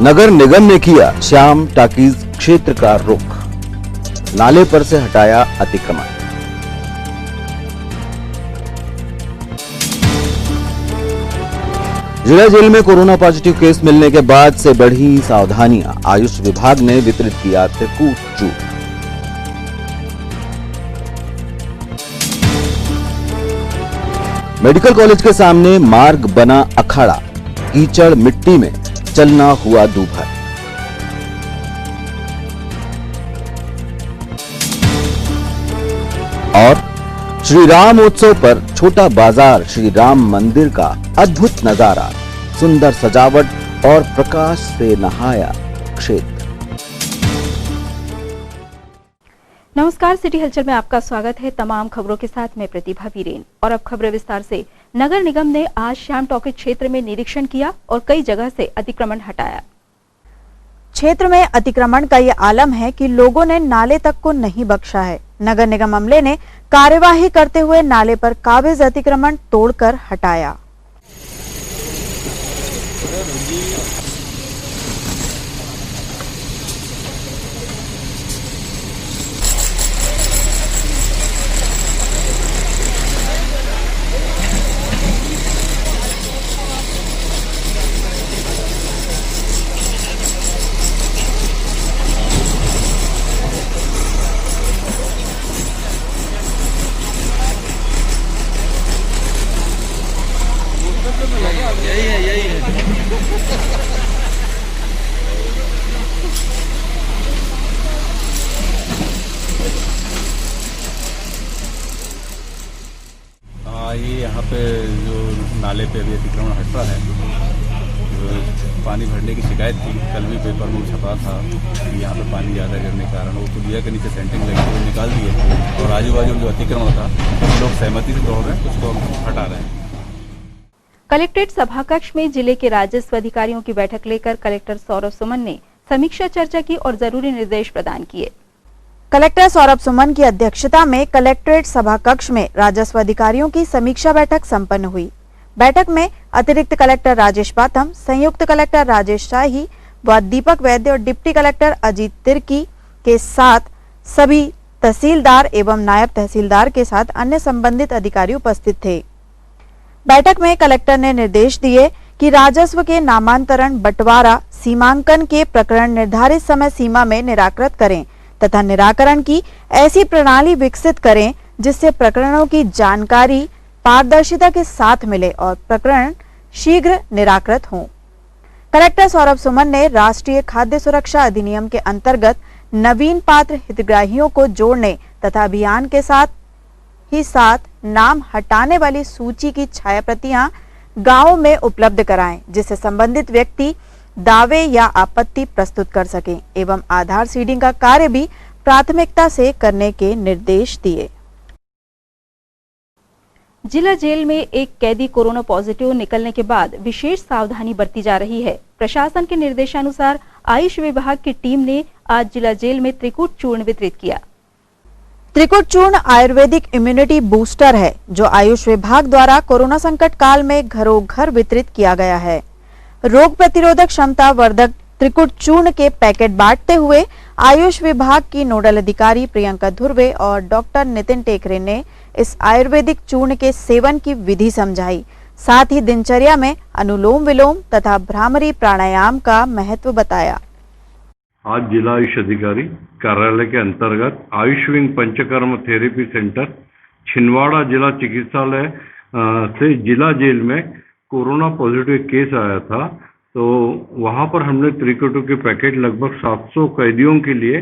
नगर निगम ने किया श्याम टाकीज क्षेत्र का रुख, नाले पर से हटाया अतिक्रमण। जिला जेल में कोरोना पॉजिटिव केस मिलने के बाद से बढ़ी सावधानियां, आयुष विभाग ने वितरित किया त्रिकूट चूर्ण। मेडिकल कॉलेज के सामने मार्ग बना अखाड़ा, कीचड़ मिट्टी में चलना हुआ दूभर। और श्री राम उत्सव पर छोटा बाजार श्री राम मंदिर का अद्भुत नजारा, सुंदर सजावट और प्रकाश से नहाया क्षेत्र। नमस्कार, सिटी हलचल में आपका स्वागत है। तमाम खबरों के साथ मैं प्रतिभा वीरेन। और अब खबरें विस्तार से। नगर निगम ने आज श्याम टॉकीज क्षेत्र में निरीक्षण किया और कई जगह से अतिक्रमण हटाया। क्षेत्र में अतिक्रमण का ये आलम है कि लोगों ने नाले तक को नहीं बख्शा है। नगर निगम अमले ने कार्यवाही करते हुए नाले पर काबिज अतिक्रमण तोड़कर हटाया। ये यहाँ पे जो नाले पे अभी अतिक्रमण हट रहा है, जो पानी भरने की शिकायत थी, कल भी पेपर में छपा था कि यहाँ पे पानी ज़्यादा गिरने के कारण वो पुलिया के नीचे सेंटिंग लगी हुई निकाल दी है। और आजू बाजू जो अतिक्रमण था कुछ लोग सहमति से तोड़ रहे हैं, कुछ लोग हटा रहे हैं। कलेक्ट्रेट सभाकक्ष में जिले के राजस्व अधिकारियों की बैठक लेकर कलेक्टर सौरभ सुमन ने समीक्षा चर्चा की और जरूरी निर्देश प्रदान किए। कलेक्टर सौरभ सुमन की अध्यक्षता में कलेक्ट्रेट सभाकक्ष में राजस्व अधिकारियों की समीक्षा बैठक संपन्न हुई। बैठक में अतिरिक्त कलेक्टर राजेश पाथम, संयुक्त कलेक्टर राजेश शाही व दीपक वैद्य और डिप्टी कलेक्टर अजीत तिर्की के साथ सभी तहसीलदार एवं नायब तहसीलदार के साथ अन्य संबंधित अधिकारी उपस्थित थे। बैठक में कलेक्टर ने निर्देश दिए कि राजस्व के नामांतरण, बंटवारा, सीमांकन के प्रकरण निर्धारित समय सीमा में निराकृत करें तथा निराकरण की ऐसी प्रणाली विकसित करें जिससे प्रकरणों की जानकारी पारदर्शिता के साथ मिले और प्रकरण शीघ्र निराकृत हों। कलेक्टर सौरभ सुमन ने राष्ट्रीय खाद्य सुरक्षा अधिनियम के अंतर्गत नवीन पात्र हितग्राहियों को जोड़ने तथा अभियान के साथ नाम हटाने वाली सूची की छायाप्रतियां गांवों में उपलब्ध कराएं, जिससे संबंधित व्यक्ति दावे या आपत्ति प्रस्तुत कर सकें एवं आधार सीडिंग का कार्य भी प्राथमिकता से करने के निर्देश दिए। जिला जेल में एक कैदी कोरोना पॉजिटिव निकलने के बाद विशेष सावधानी बरती जा रही है। प्रशासन के निर्देशानुसार आयुष विभाग की टीम ने आज जिला जेल में त्रिकूट चूर्ण वितरित किया। त्रिकूट चूर्ण आयुर्वेदिक इम्यूनिटी बूस्टर है जो आयुष विभाग द्वारा कोरोना संकट काल में घरों घर वितरित किया गया है। रोग प्रतिरोधक क्षमता वर्धक त्रिकूट चूर्ण के पैकेट बांटते हुए आयुष विभाग की नोडल अधिकारी प्रियंका धुर्वे और डॉक्टर नितिन टेकरे ने इस आयुर्वेदिक चूर्ण के सेवन की विधि समझाई। साथ ही दिनचर्या में अनुलोम विलोम तथा भ्रामरी प्राणायाम का महत्व बताया। आज जिला आयुष अधिकारी कार्यालय के अंतर्गत Ayush wing panchakarma therapy centre Chhindwara जिला चिकित्सालय से जिला जेल में कोरोना पॉजिटिव केस आया था, तो वहां पर हमने त्रिकूटों के पैकेट लगभग 700 कैदियों के लिए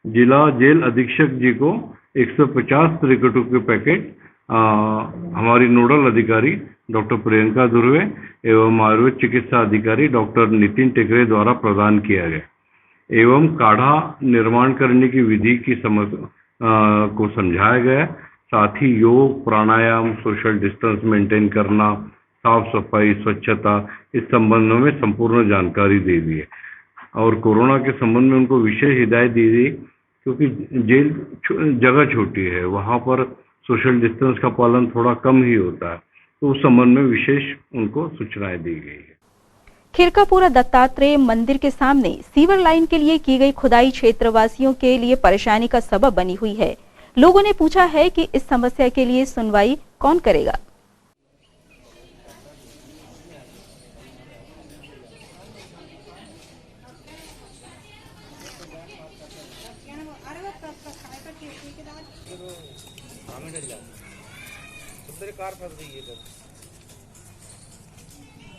जिला जेल अधीक्षक जी को 150 त्रिकूटों के पैकेट हमारी नोडल अधिकारी डॉक्टर प्रियंका धुर्वे एवं आयुर्वेद चिकित्सा अधिकारी डॉक्टर नितिन टेकरे द्वारा प्रदान किया गया एवं काढ़ा निर्माण करने की विधि की को समझाया गया। साथ ही योग, प्राणायाम, सोशल डिस्टेंस मेंटेन करना, साफ सफाई, स्वच्छता, इस संबंध में संपूर्ण जानकारी दे दी है। और कोरोना के संबंध में उनको विशेष हिदायत दी गई क्योंकि जेल जगह छोटी है, वहां पर सोशल डिस्टेंस का पालन थोड़ा कम ही होता है, तो उस संबंध में विशेष उनको सूचनाएं दी गई है। खिरकापुरा दत्तात्रेय मंदिर के सामने सीवर लाइन के लिए की गई खुदाई क्षेत्रवासियों के लिए परेशानी का सबब बनी हुई है। लोगों ने पूछा है कि इस समस्या के लिए सुनवाई कौन करेगा। कार फंस गई है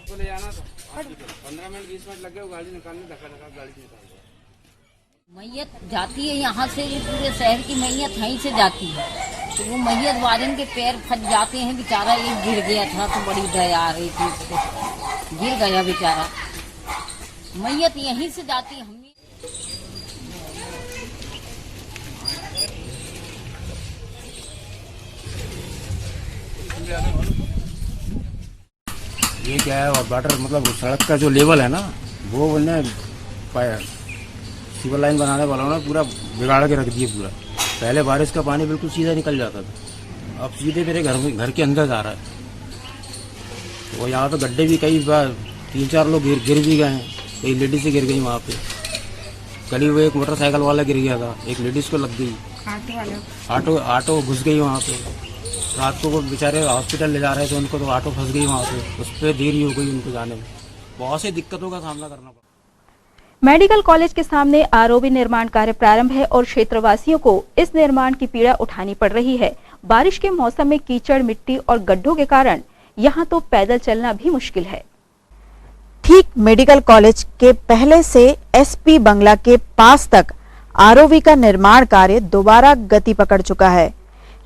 तो ले जाना था 15 मिनट 20 मिनट लगे वो गाड़ी निकालने, धक्का गाड़ी निकाल दो। मैयत जाती है यहाँ से, ये पूरे शहर की मैयत यहीं से जाती है, तो वो मैयत वारन के पैर फंस जाते हैं। बेचारा एक गिर गया था तो बड़ी दया आ रही थी उसको, गिर गया बेचारा। मैयत यहीं से जाती है। हमने ये क्या है वाटर, मतलब सड़क का जो लेवल है ना वो उन्हें सीवर लाइन बनाने वालों ने पूरा बिगाड़ के रख दिया पूरा। पहले बारिश का पानी बिल्कुल सीधा निकल जाता था, अब सीधे मेरे घर के अंदर जा रहा है। तो यहाँ तो गड्ढे भी कई बार 3-4 लोग गिर भी गए हैं, कई लेडीज से गिर गई वहाँ पे। कल ही वो एक मोटरसाइकिल वाला गिर गया था, एक लेडीज को लग गई, ऑटो घुस गई वहाँ पे। रात को वो बेचारे हॉस्पिटल ले जा रहे थे, उनको तो ऑटो फंस गई वहाँ पे, उस पर देरी हो गई उनको जाने में। बहुत सी दिक्कतों का सामना करना पड़ा। मेडिकल कॉलेज के सामने आरओबी निर्माण कार्य प्रारंभ है और क्षेत्रवासियों को इस निर्माण की पीड़ा उठानी पड़ रही है। बारिश के मौसम में कीचड़, मिट्टी और गड्ढों के कारण यहाँ तो पैदल चलना भी मुश्किल है। ठीक मेडिकल कॉलेज के पहले से एसपी बंगला के पास तक आरओबी का निर्माण कार्य दोबारा गति पकड़ चुका है,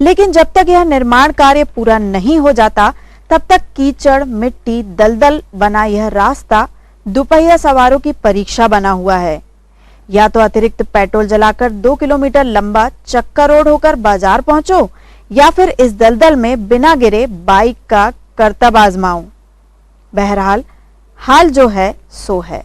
लेकिन जब तक यह निर्माण कार्य पूरा नहीं हो जाता तब तक कीचड़, मिट्टी, दलदल बना यह रास्ता दुपहिया सवारों की परीक्षा बना हुआ है। या तो अतिरिक्त पेट्रोल जलाकर 2 किलोमीटर लंबा चक्का रोड होकर बाजार पहुंचो, या फिर इस दलदल में बिना गिरे बाइक का करतब आजमाओ। बहरहाल हाल जो है सो है।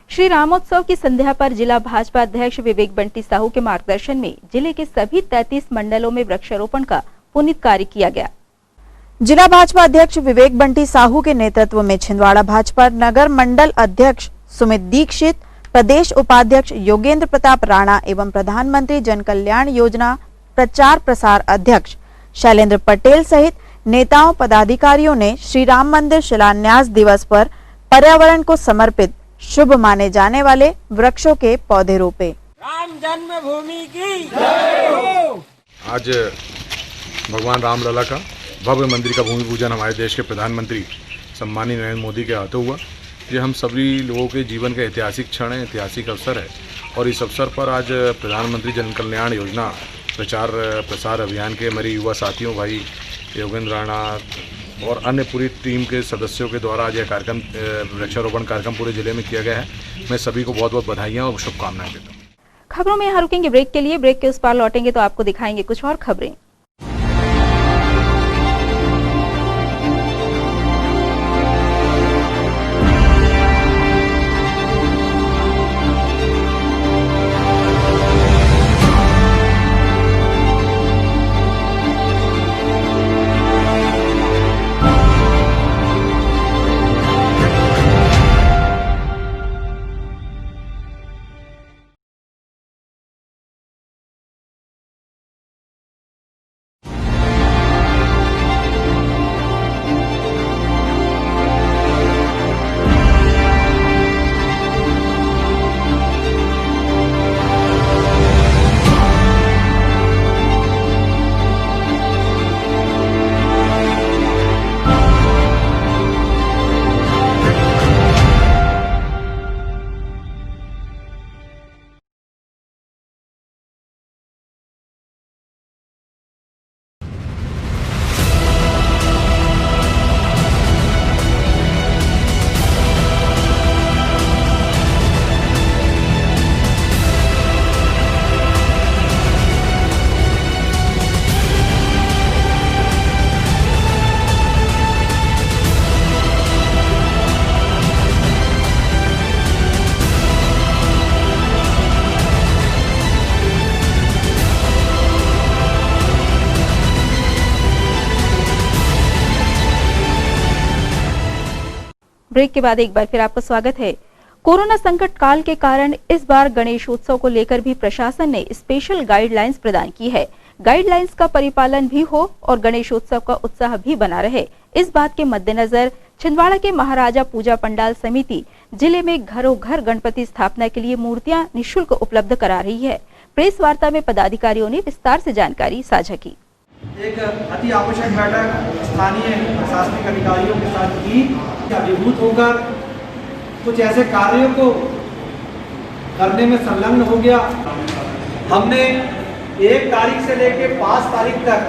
श्री रामोत्सव की संध्या पर जिला भाजपा अध्यक्ष विवेक बंटी साहू के मार्गदर्शन में जिले के सभी 33 मंडलों में वृक्षारोपण का पुनीत कार्य किया गया। जिला भाजपा अध्यक्ष विवेक बंटी साहू के नेतृत्व में छिंदवाड़ा भाजपा नगर मंडल अध्यक्ष सुमित दीक्षित, प्रदेश उपाध्यक्ष योगेंद्र प्रताप राणा एवं प्रधानमंत्री जन कल्याण योजना प्रचार प्रसार अध्यक्ष शैलेंद्र पटेल सहित नेताओं पदाधिकारियों ने श्री राम मंदिर शिलान्यास दिवस पर पर्यावरण को समर्पित शुभ माने जाने वाले वृक्षों के पौधे रोपे। राम जन्मभूमि की जय हो। आज भगवान राम लला का भव्य मंदिर का भूमि पूजन हमारे देश के प्रधानमंत्री सम्मानीय नरेंद्र मोदी के हाथों हुआ। ये हम सभी लोगों के जीवन का ऐतिहासिक क्षण है, ऐतिहासिक अवसर है और इस अवसर पर आज प्रधानमंत्री जन कल्याण योजना प्रचार प्रसार अभियान के हमारे युवा साथियों भाई योगेंद्र राणा और अन्य पूरी टीम के सदस्यों के द्वारा आज यह कार्यक्रम वृक्षारोपण कार्यक्रम पूरे जिले में किया गया है। मैं सभी को बहुत बहुत बधाइयाँ और शुभकामनाएं देता हूँ। खबरों में यहाँ रुकेंगे ब्रेक के लिए। ब्रेक के उस पार लौटेंगे तो आपको दिखाएंगे कुछ और खबरें। ब्रेक के बाद एक बार फिर आपका स्वागत है। कोरोना संकट काल के कारण इस बार गणेशोत्सव को लेकर भी प्रशासन ने स्पेशल गाइडलाइंस प्रदान की है। गाइडलाइंस का परिपालन भी हो और गणेशोत्सव का उत्साह भी बना रहे, इस बात के मद्देनजर छिंदवाड़ा के महाराजा पूजा पंडाल समिति जिले में घरों घर गणपति स्थापना के लिए मूर्तियां निःशुल्क उपलब्ध करा रही है। प्रेस वार्ता में पदाधिकारियों ने विस्तार से जानकारी साझा की। एक अति आवश्यक बैठक स्थानीय प्रशासनिक अधिकारियों के साथ की, अभिभूत होकर कुछ ऐसे कार्यों को करने में संलग्न हो गया। हमने 1 तारीख से लेकर 5 तारीख तक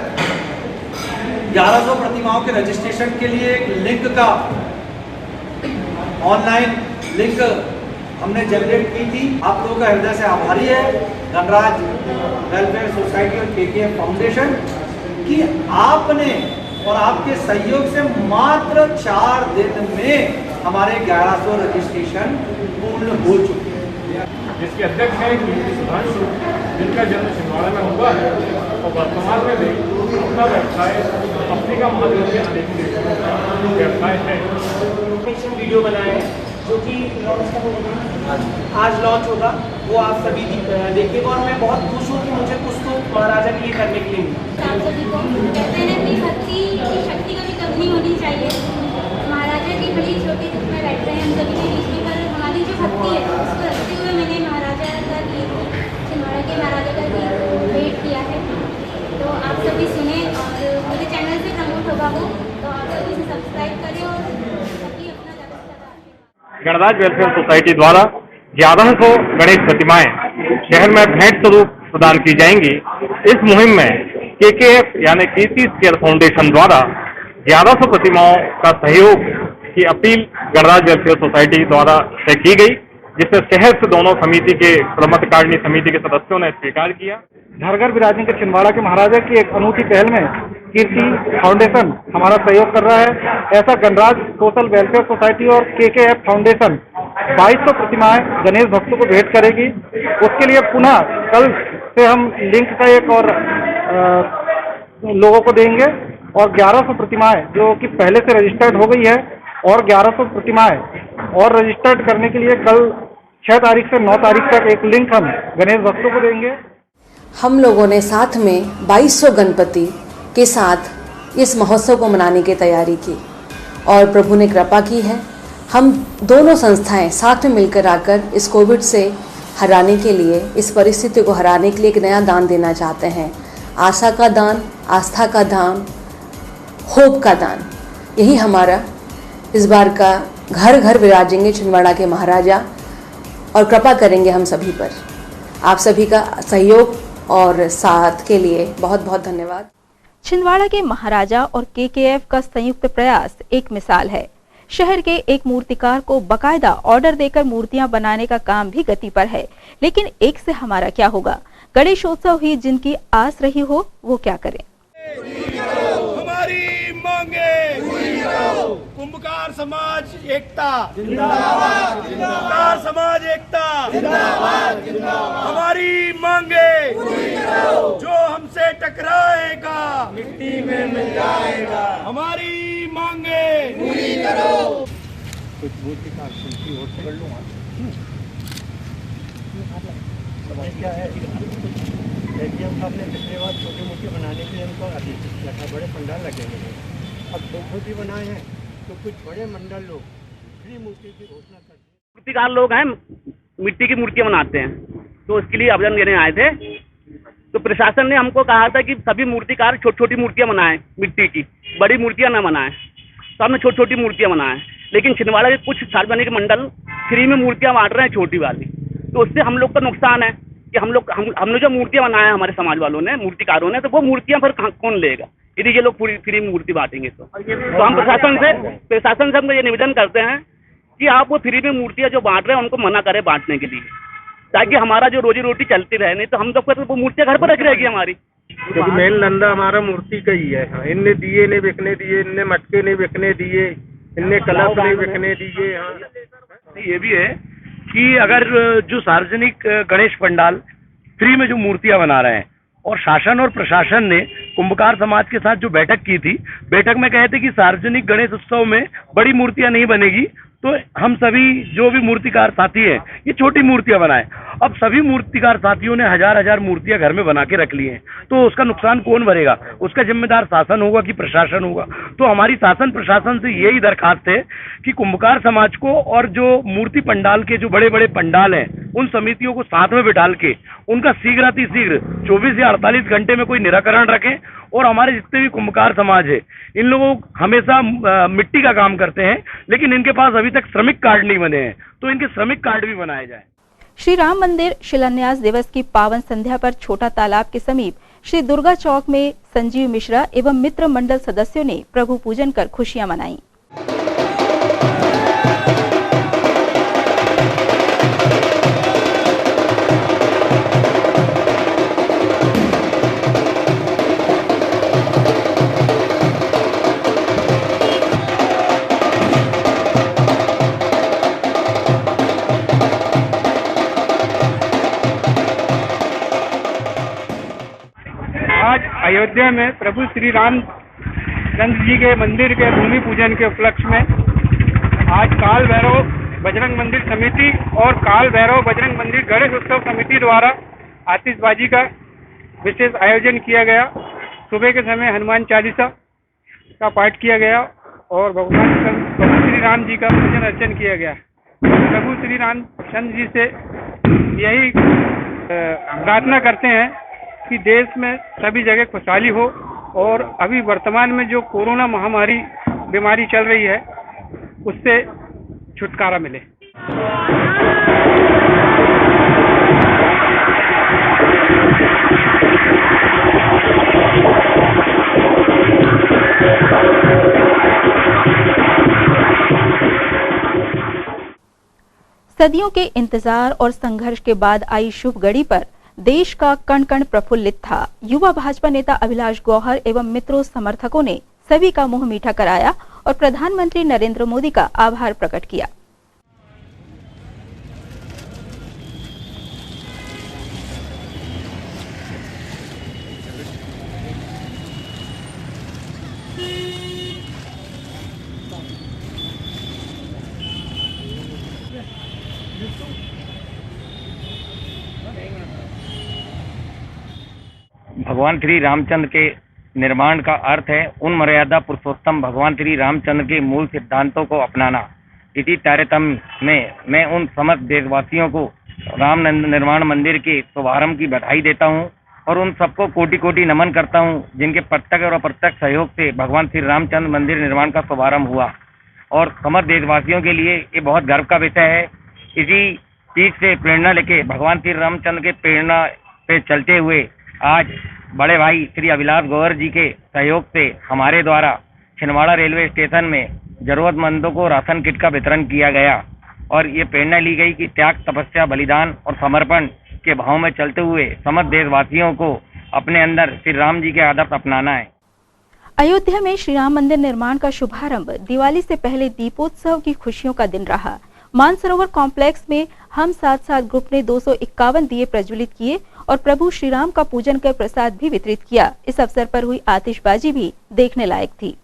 1100 प्रतिमाओं के रजिस्ट्रेशन के लिए एक लिंक का ऑनलाइन लिंक हमने जनरेट की थी। आप लोगों का हृदय से आभारी है गणराज वेलफेयर सोसाइटी और केकेएफ फाउंडेशन कि आपने और आपके सहयोग से मात्र 4 दिन में हमारे 1100 रजिस्ट्रेशन पूर्ण हो चुके हैं। जिसके अध्यक्ष हैं सुधांशु, जिनका जन्म छिंदवाड़ा में हुआ है और वर्तमान में भी अपना व्यवसाय पत्रिका माध्यम से अनेक व्यवसाय है। वीडियो बनाए जो कि आज लॉन्च होगा, वो आप सभी देखिएगा और मैं बहुत खुश हूँ कि मुझे कुछ तो महाराजा के लिए करने के लिए मिला। आप सभी को कहते हैं कि भक्ति की शक्ति कभी कम नहीं होनी चाहिए। महाराजा की बड़ी छोटी रूप में बैठते हैं हम सभी के बीच में, पर हमारी जो भक्ति है उसको रखते हुए मैंने महाराजा का गीत, छिंदवाड़ा के महाराजा का गीत भेंट किया है। तो आप सभी सुने और मेरे चैनल से प्रमोट होगा वो, तो आप सभी से सब्सक्राइब करें और सभी अपना ज़्यादा गणराज वेलफेयर सोसाइटी द्वारा 1100 गणेश प्रतिमाएं शहर में भेंट स्वरूप प्रदान की जाएंगी। इस मुहिम में केकेएफ यानी कीर्ति केयर फाउंडेशन द्वारा 1100 प्रतिमाओं का सहयोग की अपील गणराज वेलफेयर सोसाइटी द्वारा तय की गई, जिसे शहर से दोनों समिति के प्रबंधकारिणी समिति के सदस्यों ने स्वीकार किया। घर घर विराजमान के छिंदवाड़ा के महाराजा की एक अनूठी पहल में कीर्ति फाउंडेशन हमारा सहयोग कर रहा है। ऐसा गणराज सोशल वेलफेयर सोसाइटी और केकेएफ फाउंडेशन 2200 प्रतिमाएं गणेश भक्तों को भेंट करेगी। उसके लिए पुनः कल से हम लिंक का एक और लोगों को देंगे और 1100 प्रतिमाएं जो कि पहले से रजिस्टर्ड हो गई है और 1100 प्रतिमाएं और रजिस्टर्ड करने के लिए कल 6 तारीख से 9 तारीख तक एक लिंक हम गणेश भक्तों को देंगे। हम लोगों ने साथ में 2200 गणपति के साथ इस महोत्सव को मनाने की तैयारी की और प्रभु ने कृपा की है। हम दोनों संस्थाएं साथ में मिलकर आकर इस कोविड से हराने के लिए, इस परिस्थिति को हराने के लिए एक नया दान देना चाहते हैं। आशा का दान, आस्था का दान, होप का दान। यही हमारा इस बार का घर घर विराजेंगे छिंदवाड़ा के महाराजा और कृपा करेंगे हम सभी पर। आप सभी का सहयोग और साथ के लिए बहुत बहुत धन्यवाद। छिंदवाड़ा के महाराजा और केकेएफ का संयुक्त प्रयास एक मिसाल है। शहर के एक मूर्तिकार को बकायदा ऑर्डर देकर मूर्तियां बनाने का काम भी गति पर है, लेकिन एक से हमारा क्या होगा। गणेशोत्सव ही जिनकी आस रही हो वो क्या करें। हमारी मांगे कुंभकार समाज एकता जिंदाबाद, कुंभकार समाज एकता जिंदाबाद, हमारी मांगे जो हमसे टकराएगा मिट्टी में मिल जाएगा। हमारी मांगे पूरी करो। कुछ मूर्ति का और पकड़ लूँगा। क्या है हमने पिछले बार छोटी मूर्ति बनाने के लिए उनको अधिक किया था, बड़े पंडाल लगे हुए हैं। अब 2 मूर्ति बनाए हैं तो कुछ बड़े मंडल लोग फ्री मूर्ति की घोषणा कर दी। मूर्तिकार लोग हैं, मिट्टी की मूर्तियां बनाते हैं, तो उसके लिए आवेदन देने आए थे। तो प्रशासन ने हमको कहा था कि सभी मूर्तिकार छोटी छोटी मूर्तियां बनाएं, मिट्टी की बड़ी मूर्तियां न बनाएं। तो हमने छोटी छोटी मूर्तियां बनाएं, लेकिन छिंदवाड़ा के कुछ सार्वजनिक मंडल फ्री में मूर्तियां बांट रहे हैं छोटी वाली। तो उससे हम लोग का नुकसान है कि हमने जो मूर्तियां बनाया हमारे समाज वालों ने, मूर्तिकारों ने, तो वो मूर्तियां फिर कौन लेगा यदि ये लोग पूरी फ्री मूर्ति बांटेंगे तो हम प्रशासन से हम ये निवेदन करते हैं कि आप वो फ्री में मूर्तियां जो बांट रहे हैं उनको मना करें बांटने के लिए, ताकि हमारा जो रोजी रोटी चलती रहे। नहीं तो हम लोग तो वो मूर्तियां घर पर रख रहेगी हमारी, क्योंकि मेन धंधा हमारा मूर्ति का ही है। इनने दिए नहीं बिकने दिए, इनने मटके नहीं बिकने दिए, इनने कलश नहीं बिकने दिए। ये भी है कि अगर जो सार्वजनिक गणेश पंडाल फ्री में जो मूर्तियां बना रहे हैं और शासन और प्रशासन ने कुंभकार समाज के साथ जो बैठक की थी, बैठक में कहे थे कि सार्वजनिक गणेश उत्सव में बड़ी मूर्तियां नहीं बनेगी, तो हम सभी जो भी मूर्तिकार साथी हैं ये छोटी मूर्तियां बनाए। अब सभी मूर्तिकार साथियों ने हजार हजार मूर्तियां घर में बना के रख ली हैं, तो उसका नुकसान कौन भरेगा? उसका जिम्मेदार शासन होगा कि प्रशासन होगा? तो हमारी शासन प्रशासन से यही दरखास्त है कि कुंभकार समाज को और जो मूर्ति पंडाल के जो बड़े बड़े पंडाल हैं उन समितियों को साथ में बिठाल के उनका शीघ्र 24 या 48 घंटे में कोई निराकरण रखें। और हमारे जितने भी कुंभकार समाज है इन लोगों हमेशा मिट्टी का काम करते हैं, लेकिन इनके पास अभी तक श्रमिक कार्ड नहीं बने हैं, तो इनके श्रमिक कार्ड भी बनाए जाए। श्री राम मंदिर शिलान्यास दिवस की पावन संध्या पर छोटा तालाब के समीप श्री दुर्गा चौक में संजीव मिश्रा एवं मित्र मंडल सदस्यों ने प्रभु पूजन कर खुशियां मनाई। आज अयोध्या में प्रभु श्री राम चंद्र जी के मंदिर के भूमि पूजन के उपलक्ष्य में आज काल भैरव बजरंग मंदिर समिति और काल भैरव बजरंग मंदिर गणेश उत्सव समिति द्वारा आतिशबाजी का विशेष आयोजन किया गया। सुबह के समय हनुमान चालीसा का पाठ किया गया और भगवान श्री राम जी का पूजन अर्चन किया गया। प्रभु श्री रामचंद्र जी से यही प्रार्थना करते हैं कि देश में सभी जगह खुशहाली हो और अभी वर्तमान में जो कोरोना महामारी बीमारी चल रही है उससे छुटकारा मिले। सदियों के इंतजार और संघर्ष के बाद आई शुभ घड़ी पर देश का कण कण प्रफुल्लित था। युवा भाजपा नेता अभिलाष गौहर एवं मित्रों समर्थकों ने सभी का मुंह मीठा कराया और प्रधानमंत्री नरेंद्र मोदी का आभार प्रकट किया। भगवान श्री रामचंद्र के निर्माण का अर्थ है उन मर्यादा पुरुषोत्तम भगवान श्री रामचंद्र के मूल सिद्धांतों को अपनाना। इसी तारतम्य में मैं उन समस्त देशवासियों को राम निर्माण मंदिर के शुभारंभ की बधाई देता हूं और उन सबको कोटि कोटि नमन करता हूं जिनके प्रत्यक्ष और अप्रत्यक्ष सहयोग से भगवान श्री रामचंद्र मंदिर निर्माण का शुभारंभ हुआ। और समस्त देशवासियों के लिए ये बहुत गर्व का विषय है। इसी चीज से प्रेरणा लेके भगवान श्री रामचंद्र के प्रेरणा पे चलते हुए आज बड़े भाई श्री अभिलाष गौहर जी के सहयोग से हमारे द्वारा छिंदवाड़ा रेलवे स्टेशन में जरूरतमंदों को राशन किट का वितरण किया गया और ये प्रेरणा ली गई कि त्याग, तपस्या, बलिदान और समर्पण के भाव में चलते हुए समस्त देशवासियों को अपने अंदर श्री राम जी के आदर्श अपनाना है। अयोध्या में श्री राम मंदिर निर्माण का शुभारंभ दिवाली से पहले दीपोत्सव की खुशियों का दिन रहा। मानसरोवर कॉम्प्लेक्स में हम साथ साथ ग्रुप ने 251 दिए प्रज्वलित किए और प्रभु श्री राम का पूजन कर प्रसाद भी वितरित किया। इस अवसर पर हुई आतिशबाजी भी देखने लायक थी।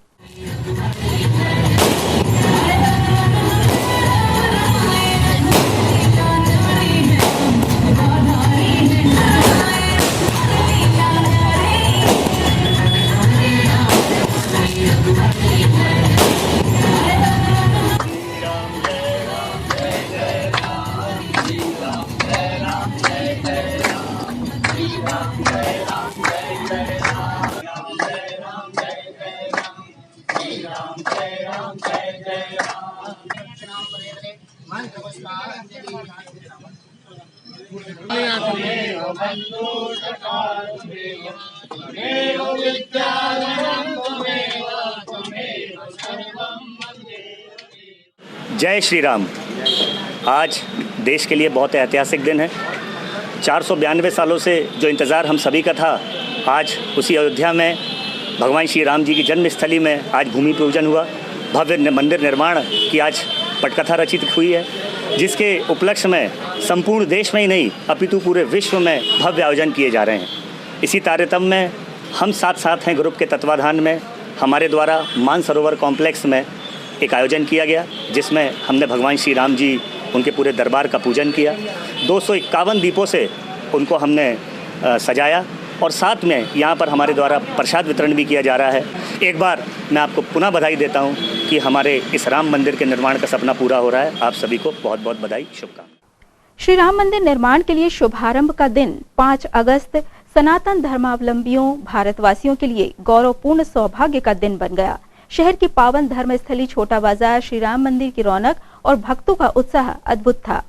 जय श्री राम। आज देश के लिए बहुत ऐतिहासिक दिन है। 492 सालों से जो इंतज़ार हम सभी का था, आज उसी अयोध्या में भगवान श्री राम जी की जन्मस्थली में आज भूमि पूजन हुआ। भव्य मंदिर निर्माण की आज पटकथा रचित हुई है, जिसके उपलक्ष्य में संपूर्ण देश में ही नहीं अपितु पूरे विश्व में भव्य आयोजन किए जा रहे हैं। इसी तारतम्य में हम साथ साथ हैं ग्रुप के तत्वाधान में हमारे द्वारा मानसरोवर कॉम्प्लेक्स में एक आयोजन किया गया जिसमें हमने भगवान श्री राम जी उनके पूरे दरबार का पूजन किया। 251 दीपों से उनको हमने सजाया और साथ में यहाँ पर हमारे द्वारा प्रसाद वितरण भी किया जा रहा है। एक बार मैं आपको पुनः बधाई देता हूँ कि हमारे इस राम मंदिर के निर्माण का सपना पूरा हो रहा है। आप सभी को बहुत बहुत बधाई, शुभकामनाएं। श्री राम मंदिर निर्माण के लिए शुभारंभ का दिन 5 अगस्त सनातन धर्मावलंबियों भारतवासियों के लिए गौरवपूर्ण सौभाग्य का दिन बन गया। शहर की पावन धर्मस्थली छोटा बाजार श्री राम मंदिर की रौनक और भक्तों का उत्साह अद्भुत था।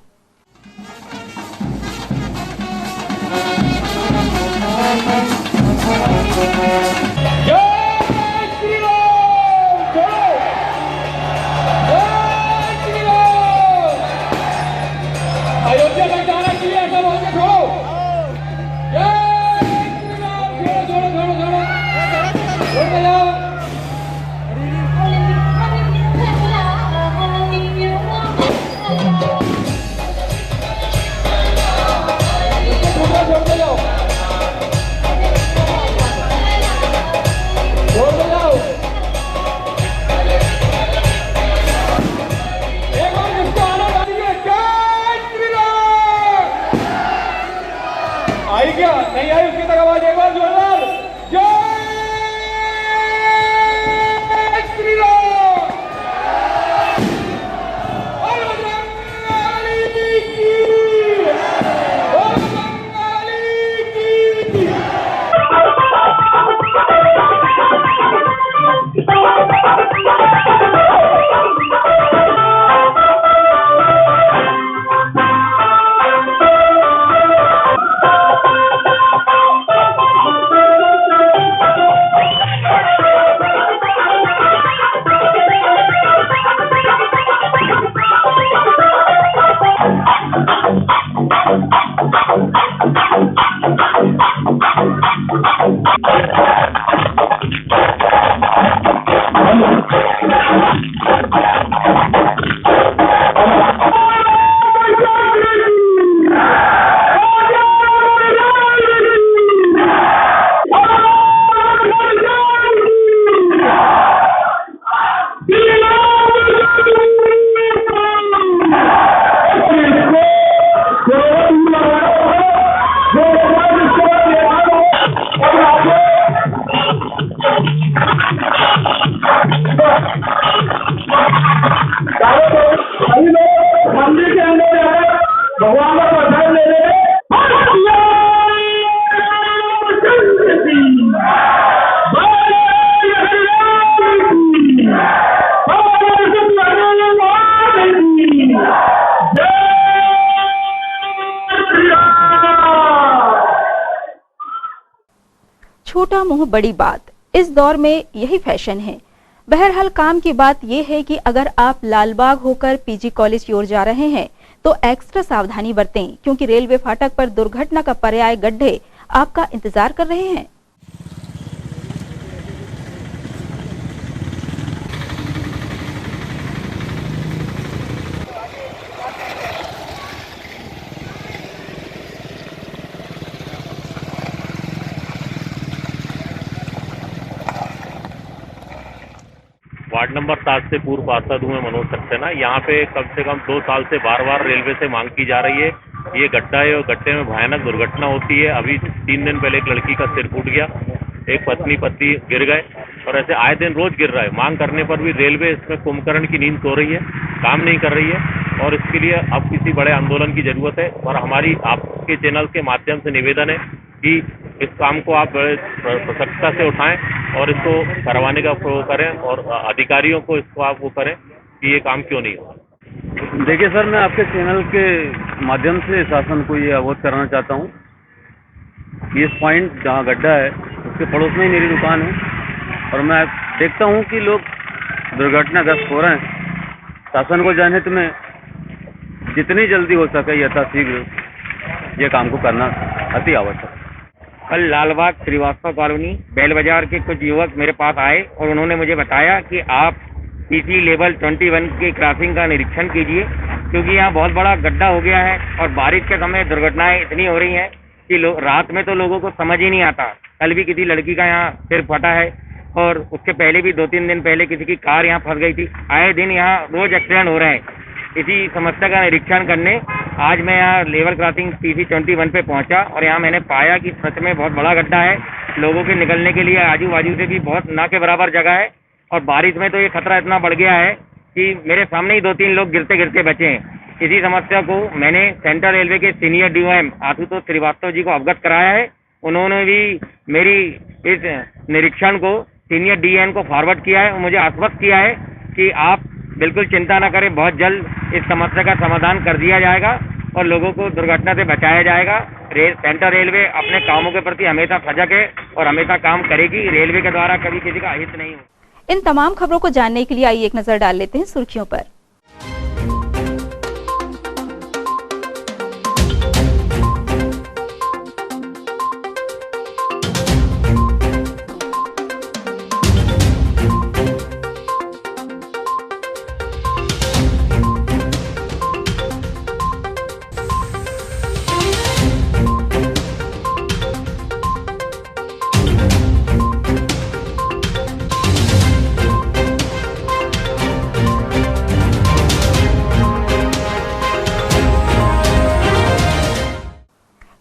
अयोध्या तक जाना चाहिए, ऐसा बोल के छोड़ो। छोड़ के जाओ। आई क्या नहीं आई, उसकी तक आवाज एक बार जोरदार, जय श्री राम। और बंगाली की, और बंगाली की। मंदिर के अंदर भगवान का प्रसाद ले रहे हैं। छोटा मुंह बड़ी बात, इस दौर में यही फैशन है। बहरहाल काम की बात यह है कि अगर आप लालबाग होकर पीजी कॉलेज की ओर जा रहे हैं तो एक्स्ट्रा सावधानी बरतें, क्योंकि रेलवे फाटक पर दुर्घटना का पर्याय गड्ढे आपका इंतजार कर रहे हैं। वार्ड नंबर 7 से पूर्व पार्षद हूँ मैं मनोज सक्सेना। यहाँ पे कम से कम 2 साल से बार बार रेलवे से मांग की जा रही है। ये गड्ढा है और गड्ढे में भयानक दुर्घटना होती है। अभी 3 दिन पहले एक लड़की का सिर फूट गया, एक पत्नी पति गिर गए और ऐसे आए दिन रोज गिर रहा है। मांग करने पर भी रेलवे इसमें कुंभकर्ण की नींद सो रही है, काम नहीं कर रही है और इसके लिए अब किसी बड़े आंदोलन की जरूरत है। और हमारी आपके चैनल के माध्यम से निवेदन है कि इस काम को आप बड़े सख्तता से उठाएं और इसको करवाने का करें और अधिकारियों को इसको आप वो करें कि ये काम क्यों नहीं हो। देखिए सर, मैं आपके चैनल के माध्यम से शासन को ये अवगत कराना चाहता हूँ कि इस पॉइंट जहाँ गड्ढा है उसके पड़ोस में ही मेरी दुकान है और मैं देखता हूँ कि लोग दुर्घटनाग्रस्त हो रहे हैं। शासन को जनहित में जितनी जल्दी हो सके यथाशीघ्र ये काम को करना अति आवश्यक है। कल लालबाग श्रीवास्तव कॉलोनी बैल बाजार के कुछ युवक मेरे पास आए और उन्होंने मुझे बताया कि आप पीसी लेवल 21 के क्रॉसिंग का निरीक्षण कीजिए, क्योंकि यहाँ बहुत बड़ा गड्ढा हो गया है और बारिश के समय दुर्घटनाएं इतनी हो रही हैं कि रात में तो लोगों को समझ ही नहीं आता। कल भी किसी लड़की का यहाँ सिर फटा है, और उसके पहले भी 2-3 दिन पहले किसी की कार यहाँ फंस गई थी। आए दिन यहाँ रोज एक्सीडेंट हो रहे हैं। इसी समस्या का निरीक्षण करने आज मैं यहाँ लेवल क्रॉसिंग PC 21 पे पहुँचा और यहाँ मैंने पाया कि सच में बहुत बड़ा गड्ढा है। लोगों के निकलने के लिए आजू बाजू से भी बहुत ना के बराबर जगह है और बारिश में तो ये खतरा इतना बढ़ गया है कि मेरे सामने ही 2-3 लोग गिरते गिरते बचे हैं। इसी समस्या को मैंने सेंट्रल रेलवे के सीनियर DOM आशुतोष श्रीवास्तव जी को अवगत कराया है। उन्होंने भी मेरी इस निरीक्षण को सीनियर DN को फॉरवर्ड किया है और मुझे आश्वस्त किया है कि आप बिल्कुल चिंता न करें, बहुत जल्द इस समस्या का समाधान कर दिया जाएगा और लोगों को दुर्घटना से बचाया जाएगा। सेंट्रल रेलवे अपने कामों के प्रति हमेशा सजग है और हमेशा काम करेगी। रेलवे के द्वारा कभी किसी का अहित नहीं हो। इन तमाम खबरों को जानने के लिए आइए एक नजर डाल लेते हैं सुर्खियों पर।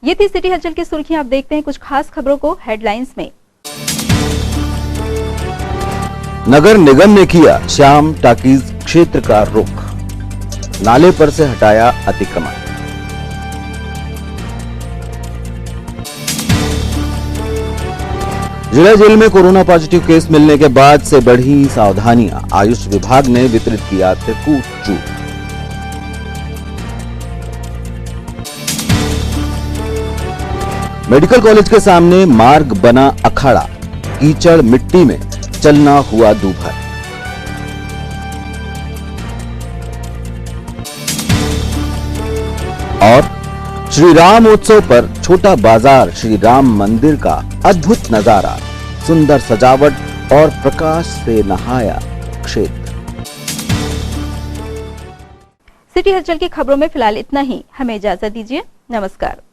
ये थी सिटी हलचल की सुर्खियां। आप देखते हैं कुछ खास खबरों को हेडलाइंस में। नगर निगम ने किया श्याम टाकीज क्षेत्र का रुख, नाले पर से हटाया अतिक्रमण। जिला जेल में कोरोना पॉजिटिव केस मिलने के बाद से बढ़ी सावधानियां, आयुष विभाग ने वितरित किया त्रिकूट जूस। मेडिकल कॉलेज के सामने मार्ग बना अखाड़ा, कीचड़ मिट्टी में चलना हुआ दूभर। और श्री राम उत्सव पर छोटा बाजार श्री राम मंदिर का अद्भुत नजारा, सुंदर सजावट और प्रकाश से नहाया क्षेत्र। सिटी हलचल की खबरों में फिलहाल इतना ही। हमें इजाजत दीजिए। नमस्कार।